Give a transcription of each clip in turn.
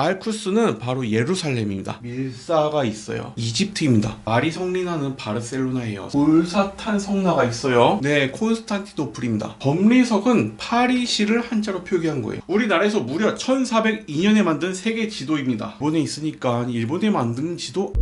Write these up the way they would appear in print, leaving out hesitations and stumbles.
알쿠스는 바로 예루살렘입니다. 밀사가 있어요. 이집트입니다. 말이 성린하는 바르셀로나예요. 울사탄 성나가 있어요. 네, 콘스탄티노플입니다. 법리석은 파리시를 한자로 표기한 거예요. 우리나라에서 무려 1402년에 만든 세계 지도입니다. 일본에 있으니까 일본에 만든 지도.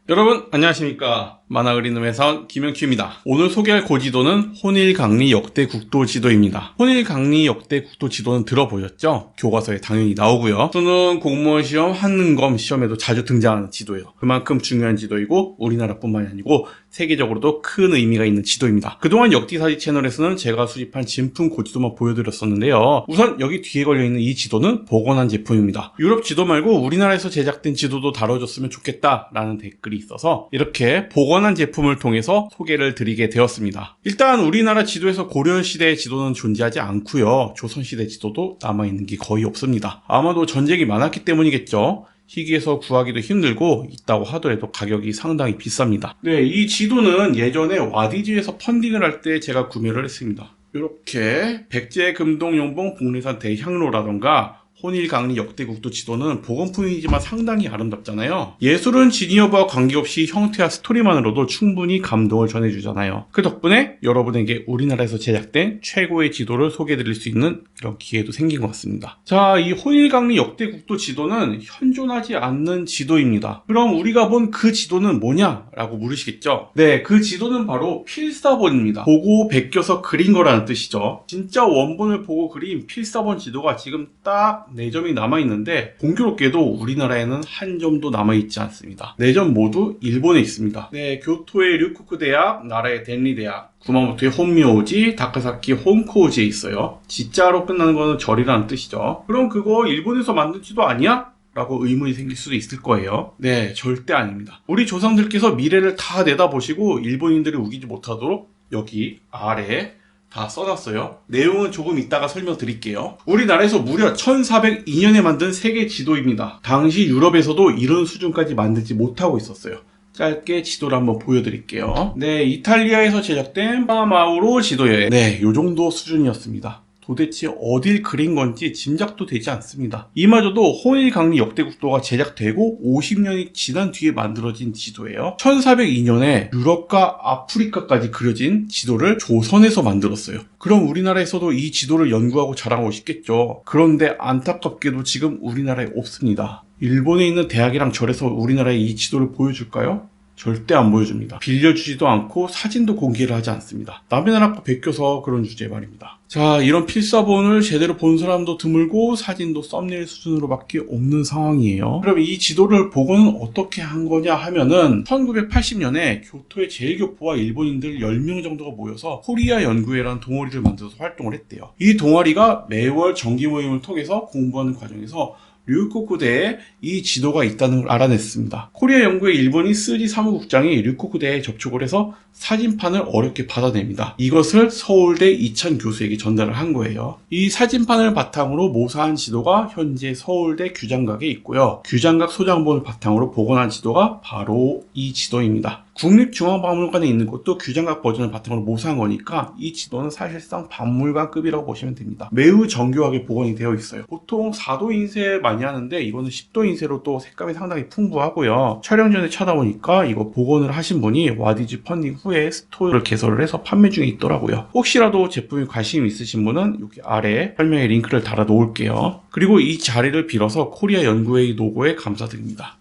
여러분 안녕하십니까. 만화 그리는 회사원 김영큐입니다. 오늘 소개할 고지도는 혼일강리 역대 국도 지도입니다. 혼일강리 역대 국도 지도는 들어보셨죠? 교과서에 당연히 나오고요. 수능, 공무원 시험, 한능검 시험에도 자주 등장하는 지도예요. 그만큼 중요한 지도이고 우리나라뿐만이 아니고 세계적으로도 큰 의미가 있는 지도입니다. 그동안 역디사지 채널에서는 제가 수집한 진품 고지도만 보여드렸었는데요. 우선 여기 뒤에 걸려있는 이 지도는 복원한 제품입니다. 유럽 지도 말고 우리나라에서 제작된 지도도 다뤄줬으면 좋겠다라는 댓글이 있어서 이렇게 복원한 제품을 통해서 소개를 드리게 되었습니다. 일단 우리나라 지도에서 고려시대의 지도는 존재하지 않고요. 조선시대 지도도 남아있는 게 거의 없습니다. 아마도 전쟁이 많았기 때문이겠죠. 희귀해서 구하기도 힘들고 있다고 하더라도 가격이 상당히 비쌉니다. 네, 이 지도는 예전에 와디즈에서 펀딩을 할 때 제가 구매를 했습니다. 이렇게 백제금동용봉 복례산 대향로라던가 혼일강리 역대국도 지도는 복원품이지만 상당히 아름답잖아요. 예술은 진위 여부와 관계없이 형태와 스토리만으로도 충분히 감동을 전해주잖아요. 그 덕분에 여러분에게 우리나라에서 제작된 최고의 지도를 소개해드릴 수 있는 이런 기회도 생긴 것 같습니다. 자, 이 혼일강리 역대국도 지도는 현존하지 않는 지도입니다. 그럼 우리가 본 그 지도는 뭐냐? 라고 물으시겠죠? 네, 그 지도는 바로 필사본입니다. 보고 베껴서 그린 거라는 뜻이죠. 진짜 원본을 보고 그린 필사본 지도가 지금 딱 4점이 남아있는데 공교롭게도 우리나라에는 한 점도 남아있지 않습니다. 4점 모두 일본에 있습니다. 네, 교토의 류쿠쿠 대학, 나라의 덴리 대학, 구마모토의 혼미오지, 다카사키 혼코우지에 있어요. 지자로 끝나는 거는 절이라는 뜻이죠. 그럼 그거 일본에서 만든 지도 아니야? 라고 의문이 생길 수도 있을 거예요. 네, 절대 아닙니다. 우리 조상들께서 미래를 다 내다보시고 일본인들이 우기지 못하도록 여기 아래에 다 써놨어요. 내용은 조금 이따가 설명드릴게요. 우리나라에서 무려 1402년에 만든 세계 지도입니다. 당시 유럽에서도 이런 수준까지 만들지 못하고 있었어요. 짧게 지도를 한번 보여드릴게요. 네, 이탈리아에서 제작된 파마우로 지도예요. 네, 요 정도 수준이었습니다. 도대체 어딜 그린 건지 짐작도 되지 않습니다. 이마저도 혼일강리 역대국도가 제작되고 50년이 지난 뒤에 만들어진 지도예요. 1402년에 유럽과 아프리카까지 그려진 지도를 조선에서 만들었어요. 그럼 우리나라에서도 이 지도를 연구하고 자랑하고 싶겠죠. 그런데 안타깝게도 지금 우리나라에 없습니다. 일본에 있는 대학이랑 절에서 우리나라에 이 지도를 보여줄까요? 절대 안 보여줍니다. 빌려주지도 않고 사진도 공개를 하지 않습니다. 남의 나라 거 베껴서 그런 주제 말입니다. 자, 이런 필사본을 제대로 본 사람도 드물고 사진도 썸네일 수준으로밖에 없는 상황이에요. 그럼 이 지도를 복원은 어떻게 한 거냐 하면은 1980년에 교토의 제일교포와 일본인들 10명 정도가 모여서 코리아 연구회라는 동아리를 만들어서 활동을 했대요. 이 동아리가 매월 정기 모임을 통해서 공부하는 과정에서 류코쿠대에 이 지도가 있다는 걸 알아냈습니다. 코리아 연구회 일본인 스지 사무국장이 류코쿠대에 접촉을 해서 사진판을 어렵게 받아냅니다. 이것을 서울대 이찬 교수에게 전달을 한 거예요. 이 사진판을 바탕으로 모사한 지도가 현재 서울대 규장각에 있고요. 규장각 소장본을 바탕으로 복원한 지도가 바로 이 지도입니다. 국립중앙박물관에 있는 것도 규장각 버전을 바탕으로 모사한 거니까 이 지도는 사실상 박물관급이라고 보시면 됩니다. 매우 정교하게 복원이 되어 있어요. 보통 4도 인쇄 많이 하는데 이거는 10도 인쇄로 또 색감이 상당히 풍부하고요. 촬영 전에 찾아보니까 이거 복원을 하신 분이 와디즈 펀딩 후에 스토어를 개설을 해서 판매 중에 있더라고요. 혹시라도 제품에 관심 있으신 분은 여기 아래에 설명에 링크를 달아 놓을게요. 그리고 이 자리를 빌어서 코리아 연구회의 노고에 감사드립니다.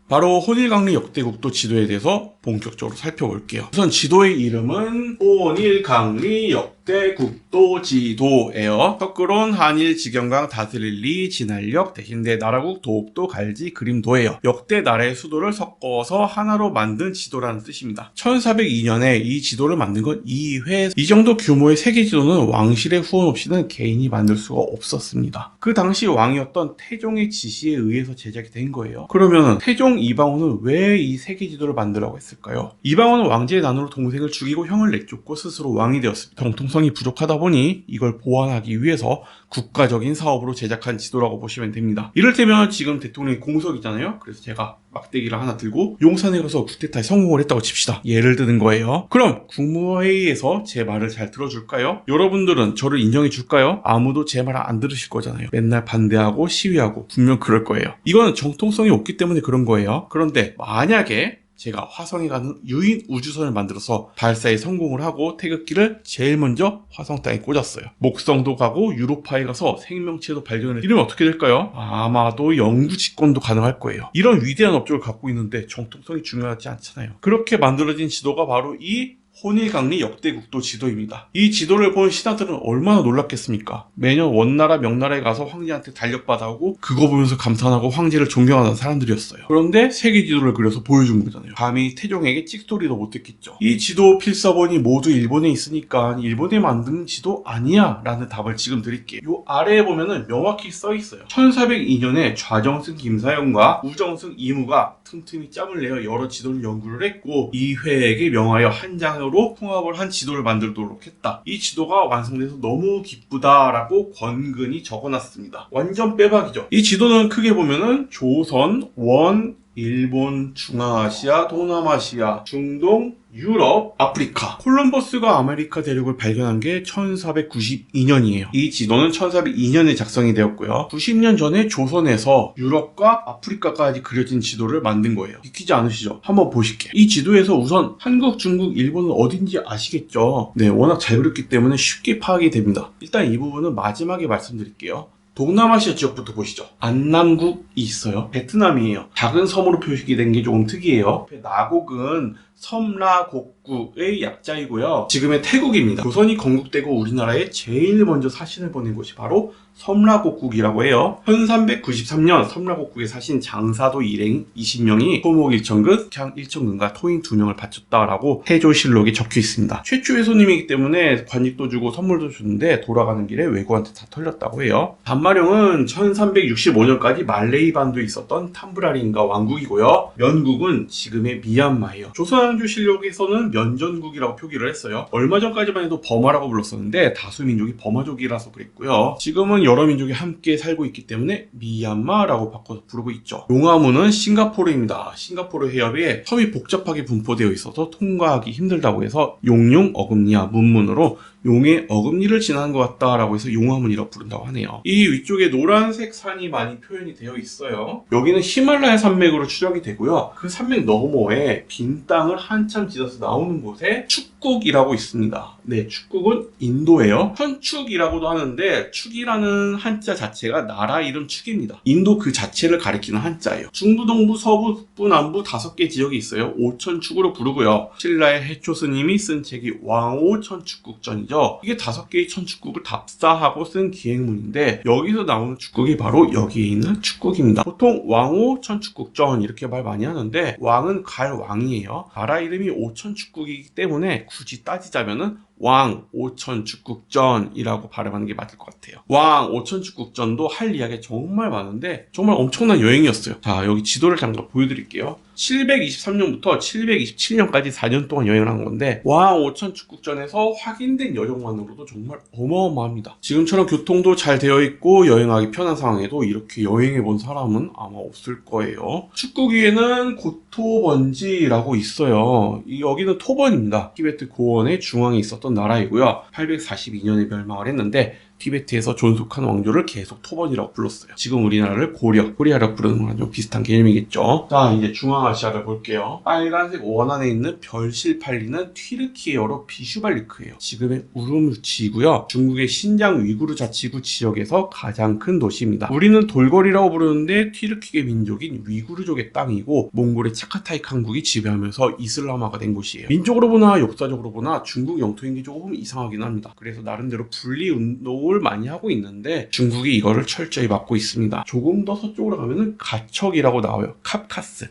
바로 혼일강리 역대국도 지도에 대해서 본격적으로 살펴볼게요. 우선 지도의 이름은 혼일강리 역대국도 지도예요. 턱그론 한일 지경강 다스릴리 진할역 대신대 나라국 도읍도 갈지 그림도예요. 역대 나라의 수도를 섞어서 하나로 만든 지도라는 뜻입니다. 1402년에 이 지도를 만든 건 2회. 이 정도 규모의 세계 지도는 왕실의 후원 없이는 개인이 만들 수가 없었습니다. 그 당시 왕이었던 태종의 지시에 의해서 제작이 된 거예요. 그러면 태종 이방원은 왜 이 세계 지도를 만들라고 했을까요? 살았을까요? 이방원은 왕제의 난으로 동생을 죽이고 형을 내쫓고 스스로 왕이 되었습니다. 정통성이 부족하다 보니 이걸 보완하기 위해서 국가적인 사업으로 제작한 지도라고 보시면 됩니다. 이를테면 지금 대통령이 공석이잖아요. 그래서 제가 막대기를 하나 들고 용산에 가서 쿠데타에 성공을 했다고 칩시다. 예를 드는 거예요. 그럼 국무회의에서 제 말을 잘 들어줄까요? 여러분들은 저를 인정해 줄까요? 아무도 제 말 안 들으실 거잖아요. 맨날 반대하고 시위하고 분명 그럴 거예요. 이거는 정통성이 없기 때문에 그런 거예요. 그런데 만약에 제가 화성에 가는 유인 우주선을 만들어서 발사에 성공을 하고 태극기를 제일 먼저 화성 땅에 꽂았어요. 목성도 가고 유로파에 가서 생명체도 발견을 했어요. 이러면 어떻게 될까요? 아마도 영구 집권도 가능할 거예요. 이런 위대한 업적을 갖고 있는데 정통성이 중요하지 않잖아요. 그렇게 만들어진 지도가 바로 이 혼일강리 역대국도 지도입니다. 이 지도를 본 신하들은 얼마나 놀랐겠습니까? 매년 원나라 명나라에 가서 황제한테 달력받아 오고 그거 보면서 감탄하고 황제를 존경하는 사람들이었어요. 그런데 세계 지도를 그려서 보여준 거잖아요. 감히 태종에게 찍소리도 못했겠죠. 이 지도 필사본이 모두 일본에 있으니까 일본에 만든 지도 아니야 라는 답을 지금 드릴게요. 요 아래에 보면은 명확히 써 있어요. 1402년에 좌정승 김사영과 우정승 이무가 틈틈이 짬을 내어 여러 지도를 연구를 했고 이회에게 명하여 한 장으로 통합을 한 지도를 만들도록 했다. 이 지도가 완성돼서 너무 기쁘다라고 권근히 적어놨습니다. 완전 빼박이죠. 이 지도는 크게 보면은 조선, 원, 일본, 중앙아시아, 동남아시아, 중동, 유럽, 아프리카. 콜럼버스가 아메리카 대륙을 발견한 게 1492년이에요. 이 지도는 1402년에 작성이 되었고요. 90년 전에 조선에서 유럽과 아프리카까지 그려진 지도를 만든 거예요. 믿기지 않으시죠? 한번 보실게요. 이 지도에서 우선 한국, 중국, 일본은 어딘지 아시겠죠? 네, 워낙 잘 그렸기 때문에 쉽게 파악이 됩니다. 일단 이 부분은 마지막에 말씀드릴게요. 동남아시아 지역부터 보시죠. 안남국이 있어요. 베트남이에요. 작은 섬으로 표시가 된 게 조금 특이해요. 나곡은 섬라곡국의 약자이고요. 지금의 태국입니다. 조선이 건국되고 우리나라에 제일 먼저 사신을 보낸 곳이 바로 섬라곡국이라고 해요. 1393년 섬라곡국에 사신 장사도 일행 20명이 토목 1천근, 향 1천근과 토인 2명을 바쳤다라고 해조실록에 적혀 있습니다. 최초의 손님이기 때문에 관직도 주고 선물도 주는데 돌아가는 길에 왜구한테 다 털렸다고 해요. 단마령은 1365년까지 말레이 반도에 있었던 탐브라린과 왕국이고요. 면국은 지금의 미얀마예요. 조선왕조 실록에서는 면전국이라고 표기를 했어요. 얼마 전까지만 해도 버마라고 불렀었는데 다수민족이 버마족이라서 그랬고요. 지금은 여러 민족이 함께 살고 있기 때문에 미얀마라고 바꿔서 부르고 있죠. 용화문은 싱가포르입니다. 싱가포르 해협에 섬이 복잡하게 분포되어 있어서 통과하기 힘들다고 해서 용용 어금니와 문문으로 용의 어금니를 지나는 것 같다라고 해서 용화문이라고 부른다고 하네요. 이 위쪽에 노란색 산이 많이 표현이 되어 있어요. 여기는 히말라야 산맥으로 추정이 되고요. 그 산맥 너머에 빈 땅을 한참 지나서 나오는 곳에 축국이라고 있습니다. 네, 축국은 인도예요. 현축이라고도 하는데 축이라는 한자 자체가 나라 이름 축입니다. 인도 그 자체를 가리키는 한자예요. 중부, 동부, 서부, 북부, 남부 5개 지역이 있어요. 오천축으로 부르고요. 신라의 해초 스님이 쓴 책이 왕오천축국전이죠. 이게 5개의 천축국을 답사하고 쓴 기행문인데 여기서 나오는 축국이 바로 여기에 있는 축국입니다. 보통 왕오 천축국전 이렇게 말 많이 하는데 왕은 갈 왕이에요. 나라 이름이 오천축국이기 때문에 굳이 따지자면은 왕 오천축국전이라고 발음하는 게 맞을 것 같아요. 왕 오천축국전도 할 이야기가 정말 많은데 정말 엄청난 여행이었어요. 자, 여기 지도를 잠깐 보여드릴게요. 723년부터 727년까지 4년 동안 여행을 한 건데 왕 오천축국전에서 확인된 여정만으로도 정말 어마어마합니다. 지금처럼 교통도 잘 되어 있고 여행하기 편한 상황에도 이렇게 여행해 본 사람은 아마 없을 거예요. 축국 위에는 고토번지라고 있어요. 여기는 토번입니다. 티베트 고원의 중앙에 있었던 나라이고요. 842년에 멸망을 했는데 티베트에서 존속한 왕조를 계속 토번이라고 불렀어요. 지금 우리나라를 코리아라고 부르는 거랑 좀 비슷한 개념이겠죠. 자, 이제 중앙아시아를 볼게요. 빨간색 원 안에 있는 별실 팔리는 튀르키예어로 비슈발리크예요. 지금의 우르무치이고요. 중국의 신장 위구르 자치구 지역에서 가장 큰 도시입니다. 우리는 돌거리라고 부르는데 튀르키예 민족인 위구르족의 땅이고 몽골의 차카타이 칸국이 지배하면서 이슬람화가 된 곳이에요. 민족으로 보나 역사적으로 보나 중국 영토인 게 조금 이상하긴 합니다. 그래서 나름대로 분리운동을 많이 하고 있는데 중국이 이거를 철저히 막고 있습니다. 조금 더 서쪽으로 가면은 가척이라고 나와요.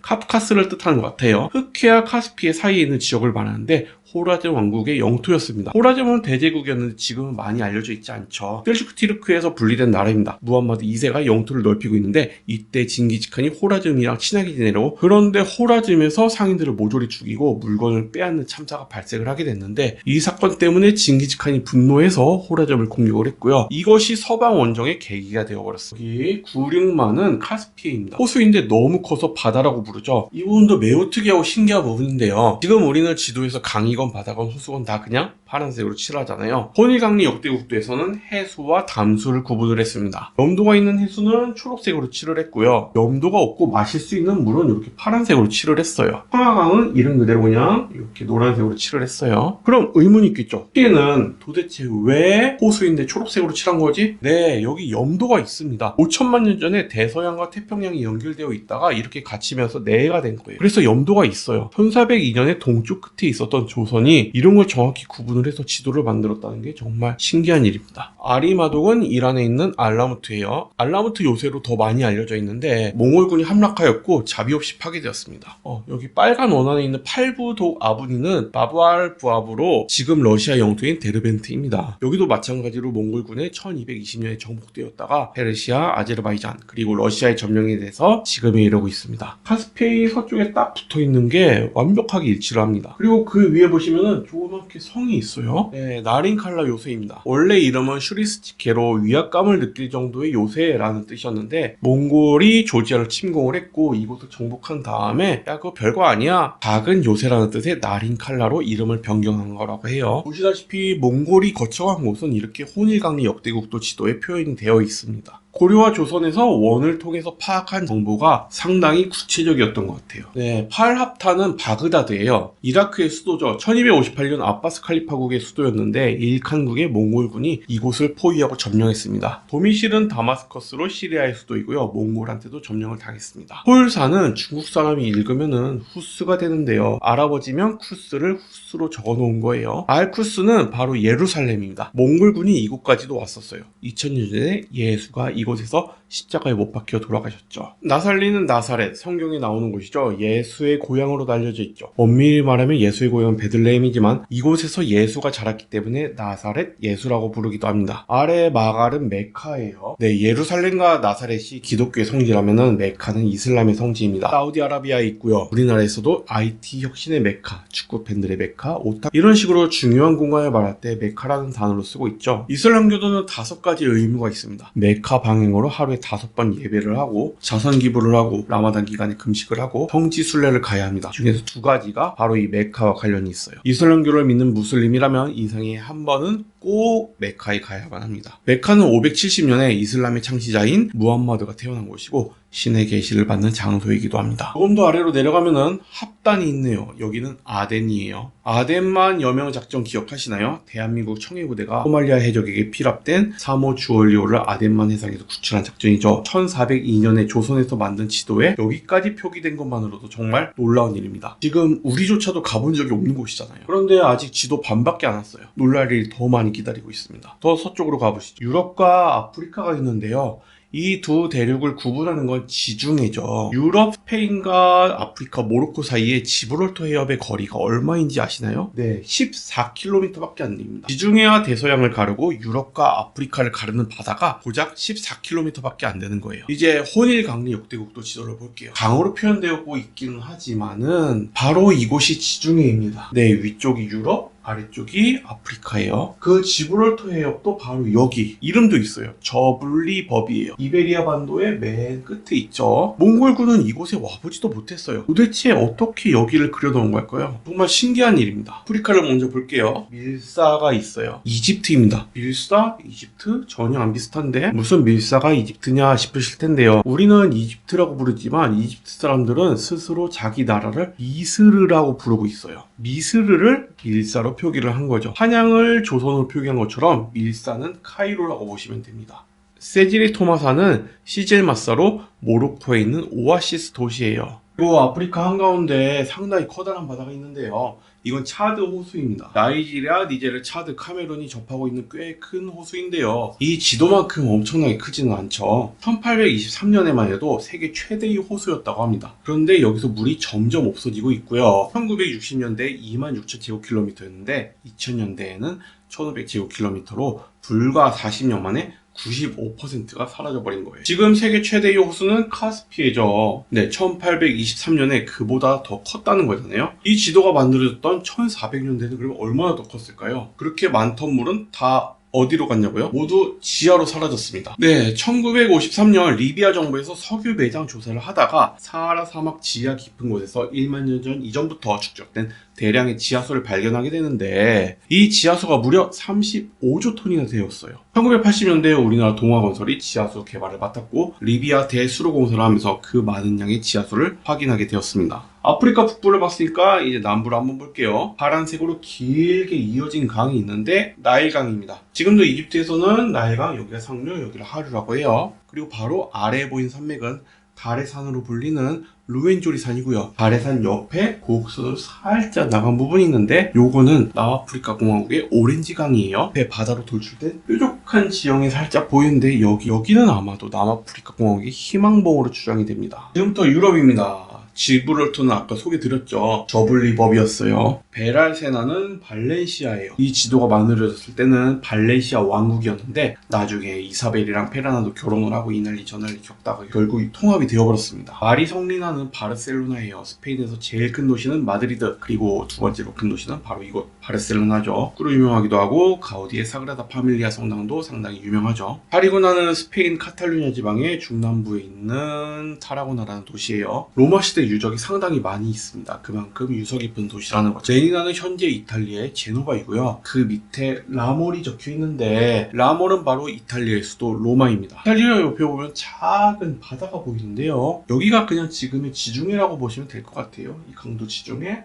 카프카스를 뜻하는 것 같아요. 흑해와 카스피해 사이에 있는 지역을 말하는데 호라즘 왕국의 영토였습니다. 호라즘은 대제국이었는데 지금은 많이 알려져 있지 않죠. 셀주크-티르크에서 분리된 나라입니다. 무함마드 2세가 영토를 넓히고 있는데 이때 징기즈칸이 호라즘이랑 친하게 지내려고, 그런데 호라즘에서 상인들을 모조리 죽이고 물건을 빼앗는 참사가 발생을 하게 됐는데, 이 사건 때문에 징기즈칸이 분노해서 호라즘을 공격을 했고요. 이것이 서방 원정의 계기가 되어버렸어요. 여기 구룡마는 카스피해입니다. 호수인데 너무 커서 바다라고 부르죠. 이 부분도 매우 특이하고 신기한 부분인데요. 지금 우리는 지도에서 강이건 바다건 호수건 다 그냥 파란색으로 칠하잖아요. 호닐강리 역대국도에서는 해수와 담수를 구분을 했습니다. 염도가 있는 해수는 초록색으로 칠을 했고요. 염도가 없고 마실 수 있는 물은 이렇게 파란색으로 칠을 했어요. 황하강은 이름 그대로 그냥 이렇게 노란색으로 칠을 했어요. 그럼 의문이 있겠죠. 여기는 도대체 왜 호수인데 초록색으로 칠한 거지? 네, 여기 염도가 있습니다. 5천만 년 전에 대서양과 태평양이 연결되어 있다가 이렇게 갇히면서 내해가 된 거예요. 그래서 염도가 있어요. 1402년에 동쪽 끝에 있었던 조선이 이런 걸 정확히 구분을 해서 지도를 만들었다는 게 정말 신기한 일입니다. 아리마독은 이란에 있는 알라무트예요. 알라무트 요새로 더 많이 알려져 있는데 몽골군이 함락하였고 자비 없이 파괴되었습니다. 여기 빨간 원안에 있는 팔부독 아부니는 바브알부압으로 지금 러시아 영토인 데르벤트입니다. 여기도 마찬가지로 몽골군에 1220년에 정복되었다가 페르시아, 아제르바이잔 그리고 러시아의 점령에 대해서 지금에 이르고 있습니다. 카스피해 서쪽에 딱 붙어있는 게 완벽하게 일치를 합니다. 그리고 그 위에 보시면은 조그맣게 성이 있어요. 네, 나린칼라 요새입니다. 원래 이름은 슈리스티케로 위압감을 느낄 정도의 요새라는 뜻이었는데 몽골이 조지아를 침공을 했고 이곳을 정복한 다음에 야 그거 별거 아니야, 작은 요새라는 뜻의 나린칼라로 이름을 변경한 거라고 해요. 보시다시피 몽골이 거쳐간 곳은 이렇게 호닐강리 역대국도 지도에 표현이 되어 있습니다. 고려와 조선에서 원을 통해서 파악한 정보가 상당히 구체적이었던 것 같아요. 네, 팔합타는 바그다드예요. 이라크의 수도죠. 1258년 아바스 칼리파국의 수도였는데 일칸국의 몽골군이 이곳을 포위하고 점령했습니다. 도미실은 다마스커스로 시리아의 수도이고요. 몽골한테도 점령을 당했습니다. 홀사는 중국 사람이 읽으면은 후스가 되는데요. 알아보지면 쿠스를 후스로 적어놓은 거예요. 알쿠스는 바로 예루살렘입니다. 몽골군이 이곳까지도 왔었어요. 2000년 전에 예수가 이곳에서 십자가에 못 박혀 돌아가셨죠. 나살리는 나사렛, 성경에 나오는 곳이죠. 예수의 고향으로 알려져 있죠. 엄밀히 말하면 예수의 고향은 베들레헴이지만 이곳에서 예수가 자랐기 때문에 나사렛 예수라고 부르기도 합니다. 아래 마갈은 메카예요. 네, 예루살렘과 나사렛이 기독교의 성지라면은 메카는 이슬람의 성지입니다. 사우디아라비아에 있고요. 우리나라에서도 IT 혁신의 메카, 축구 팬들의 메카, 오타 이런 식으로 중요한 공간을 말할 때 메카라는 단어로 쓰고 있죠. 이슬람교도는 5가지 의무가 있습니다. 메카 방행으로 하루에 5번 예배를 하고 자선 기부를 하고 라마단 기간에 금식을 하고 성지 순례를 가야 합니다. 중에서 2가지가 바로 이 메카와 관련이 있어요. 이슬람교를 믿는 무슬림이라면 인생에 한 번은 꼭 메카에 가야만 합니다. 메카는 570년에 이슬람의 창시자인 무함마드가 태어난 곳이고 신의 계시를 받는 장소이기도 합니다. 조금 더 아래로 내려가면은 합단이 있네요. 여기는 아덴이에요. 아덴만 여명 작전 기억하시나요? 대한민국 청해부대가 소말리아 해적에게 피랍된 3호 주얼리호를 아덴만 해상에서 구출한 작전이죠. 1402년에 조선에서 만든 지도에 여기까지 표기된 것만으로도 정말 놀라운 일입니다. 지금 우리조차도 가본 적이 없는 곳이잖아요. 그런데 아직 지도 반밖에 안 왔어요. 놀랄 일이 더 많이 기다리고 있습니다. 더 서쪽으로 가보시죠. 유럽과 아프리카가 있는데요. 이 두 대륙을 구분하는 건 지중해죠. 유럽, 스페인과 아프리카, 모로코 사이에 지브롤터 해협의 거리가 얼마인지 아시나요? 네, 14km밖에 안 됩니다. 지중해와 대서양을 가르고 유럽과 아프리카를 가르는 바다가 고작 14km밖에 안 되는 거예요. 이제 호닐강리 역대국도 지도를 볼게요. 강으로 표현되고 있기는 하지만은 바로 이곳이 지중해입니다. 네, 위쪽이 유럽, 아래쪽이 아프리카예요. 그 지브롤터 해협도 바로 여기 이름도 있어요. 저블리법이에요. 이베리아 반도의 맨 끝에 있죠. 몽골군은 이곳에 와보지도 못했어요. 도대체 어떻게 여기를 그려놓은 걸까요? 정말 신기한 일입니다. 아프리카를 먼저 볼게요. 밀사가 있어요. 이집트입니다. 밀사? 이집트? 전혀 안 비슷한데 무슨 밀사가 이집트냐 싶으실 텐데요. 우리는 이집트라고 부르지만 이집트 사람들은 스스로 자기 나라를 미스르라고 부르고 있어요. 미스르를 밀사로 표기를 한 거죠. 한양을 조선으로 표기한 것처럼 밀사는 카이로라고 보시면 됩니다. 세지리 토마사는 시젤마사로 모로코에 있는 오아시스 도시예요. 그리고 아프리카 한가운데 상당히 커다란 바다가 있는데요. 이건 차드 호수입니다. 나이지리아, 니제르, 차드, 카메룬이 접하고 있는 꽤 큰 호수인데요. 이 지도만큼 엄청나게 크지는 않죠. 1823년에만 해도 세계 최대의 호수였다고 합니다. 그런데 여기서 물이 점점 없어지고 있고요. 1960년대에 26,000제곱킬로미터였는데 2000년대에는 1500제곱킬로미터로 불과 40년 만에 95%가 사라져버린 거예요. 지금 세계 최대의 호수는 카스피해죠. 네, 1823년에 그보다 더 컸다는 거잖아요. 이 지도가 만들어졌던 1400년대는 그러면 얼마나 더 컸을까요? 그렇게 많던 물은 다 어디로 갔냐고요? 모두 지하로 사라졌습니다. 네, 1953년 리비아 정부에서 석유 매장 조사를 하다가 사하라 사막 지하 깊은 곳에서 1만 년 전 이전부터 축적된 대량의 지하수를 발견하게 되는데 이 지하수가 무려 35조 톤이나 되었어요. 1980년대에 우리나라 동아건설이 지하수 개발을 맡았고 리비아 대수로 공사를 하면서 그 많은 양의 지하수를 확인하게 되었습니다. 아프리카 북부를 봤으니까 이제 남부를 한번 볼게요. 파란색으로 길게 이어진 강이 있는데 나일강입니다. 지금도 이집트에서는 나일강, 여기가 상류, 여기를 하류라고 해요. 그리고 바로 아래에 보이는 산맥은 달의 산으로 불리는 루엔조리산이고요. 달의 산 옆에 고국선으로 살짝 나간 부분이 있는데 요거는 남아프리카 공화국의 오렌지강이에요. 배 바다로 돌출된 뾰족한 지형이 살짝 보이는데 여기는 아마도 남아프리카 공화국의 희망봉으로 추정이 됩니다. 지금부터 유럽입니다. 지브롤터는 아까 소개드렸죠. 저블리법이었어요. 베랄세나는 발렌시아예요. 이 지도가 만들어졌을 때는 발렌시아 왕국이었는데 나중에 이사벨이랑 페라나도 결혼을 하고 이 난리 저 난리 겪다가 결국 통합이 되어버렸습니다. 마리 성리나는 바르셀로나예요. 스페인에서 제일 큰 도시는 마드리드, 그리고 두 번째로 큰 도시는 바로 이곳 바르셀로나죠. 꾸로 유명하기도 하고 가우디의 사그라다 파밀리아 성당도 상당히 유명하죠. 타리고나는 스페인 카탈루냐 지방의 중남부에 있는 타라고나라는 도시예요. 로마 시대 유적이 상당히 많이 있습니다. 그만큼 유서 깊은 도시라는 거죠. 제니나는 현재 이탈리아의 제노바이고요. 그 밑에 라몰이 적혀 있는데 라몰은 바로 이탈리아의 수도 로마입니다. 이탈리아 옆에 보면 작은 바다가 보이는데요. 여기가 그냥 지금의 지중해라고 보시면 될 것 같아요. 이 강도 지중해,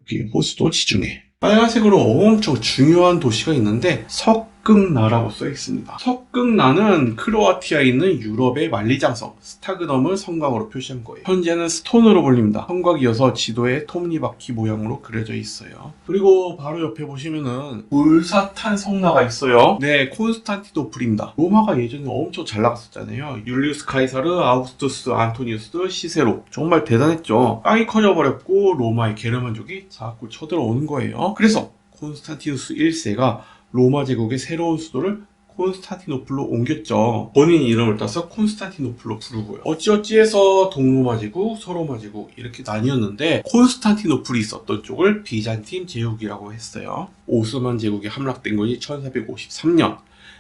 여기 호수도 지중해. 빨간색으로 엄청 중요한 도시가 있는데 석극나라고 써 있습니다. 석극나는 크로아티아에 있는 유럽의 만리장성 스타그넘을 성곽으로 표시한 거예요. 현재는 스톤으로 불립니다. 성곽이어서 지도에 톱니바퀴 모양으로 그려져 있어요. 그리고 바로 옆에 보시면은 울사탄 성나가 있어요. 네, 콘스탄티노플입니다. 로마가 예전에 엄청 잘 나갔었잖아요. 율리우스 카이사르, 아우구스투스, 안토니우스, 시세로. 정말 대단했죠. 땅이 커져버렸고 로마의 게르만족이 자꾸 쳐들어오는 거예요. 그래서 콘스탄티누스 1세가 로마 제국의 새로운 수도를 콘스탄티노플로 옮겼죠. 본인 이름을 따서 콘스탄티노플로 부르고요. 어찌어찌해서 동로마 제국, 서로마 제국 이렇게 나뉘었는데 콘스탄티노플이 있었던 쪽을 비잔틴 제국이라고 했어요. 오스만 제국이 함락된 것이 1453년.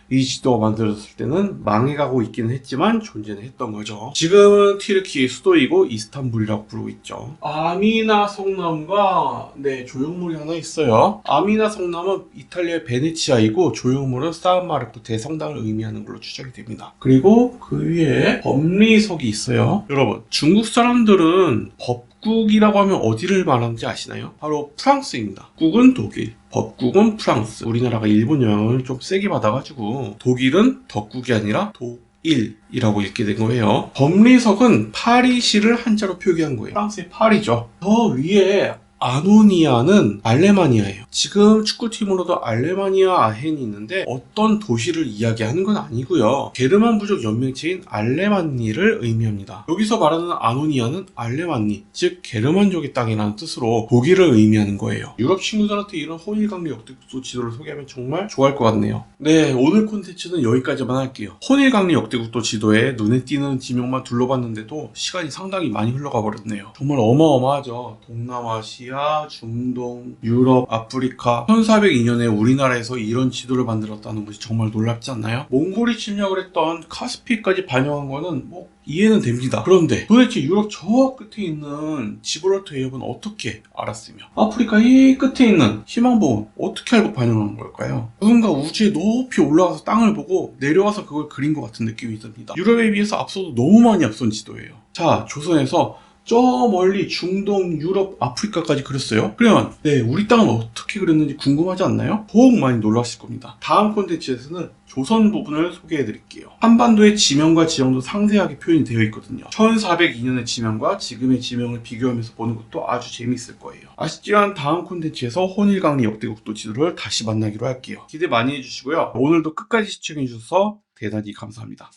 이 지도가 만들어졌을 때는 망해가고 있기는 했지만 존재는 했던 거죠. 지금은 튀르키의 수도이고 이스탄불이라고 부르고 있죠. 아미나 성남과 조형물이 하나 있어요. 아미나 성남은 이탈리아의 베네치아이고 조형물은 사은마르크 대성당을 의미하는 걸로 추정이 됩니다. 그리고 그 위에 법리석이 있어요. 여러분, 중국 사람들은 법국이라고 하면 어디를 말하는지 아시나요? 바로 프랑스입니다. 국은 독일, 법국은 프랑스. 우리나라가 일본 영향을 좀 세게 받아가지고 독일은 덕국이 아니라 독일이라고 읽게 된 거예요. 법리석은 파리시를 한자로 표기한 거예요. 프랑스의 파리죠. 더 위에 아노니아는 알레마니아예요. 지금 축구팀으로도 알레마니아 아헨이 있는데 어떤 도시를 이야기하는 건 아니고요. 게르만 부족 연맹체인 알레만니를 의미합니다. 여기서 말하는 아노니아는 알레만니, 즉 게르만족의 땅이라는 뜻으로 독일을 의미하는 거예요. 유럽 친구들한테 이런 혼일강리 역대국도 지도를 소개하면 정말 좋아할 것 같네요. 네, 오늘 콘텐츠는 여기까지만 할게요. 혼일강리 역대국도 지도에 눈에 띄는 지명만 둘러봤는데도 시간이 상당히 많이 흘러가 버렸네요. 정말 어마어마하죠. 동남아시아, 중동, 유럽, 아프리카. 1402년에 우리나라에서 이런 지도를 만들었다는 것이 정말 놀랍지 않나요? 몽골이 침략을 했던 카스피까지 반영한 거는 이해는 됩니다. 그런데 도대체 유럽 저 끝에 있는 지브롤터 해협은 어떻게 알았으며 아프리카 이 끝에 있는 희망봉은 어떻게 알고 반영한 걸까요? 누군가 우주에 높이 올라가서 땅을 보고 내려와서 그걸 그린 것 같은 느낌이 듭니다. 유럽에 비해서 앞서도 너무 많이 앞선 지도예요. 자, 조선에서 저 멀리 중동, 유럽, 아프리카까지 그렸어요. 그러면 우리 땅은 어떻게 그렸는지 궁금하지 않나요? 더욱 많이 놀라실 겁니다. 다음 콘텐츠에서는 조선 부분을 소개해 드릴게요. 한반도의 지명과 지형도 상세하게 표현이 되어 있거든요. 1402년의 지명과 지금의 지명을 비교하면서 보는 것도 아주 재미있을 거예요. 아쉽지만 다음 콘텐츠에서 혼일강리 역대국도 지도를 다시 만나기로 할게요. 기대 많이 해주시고요. 오늘도 끝까지 시청해 주셔서 대단히 감사합니다.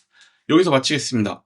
여기서 마치겠습니다.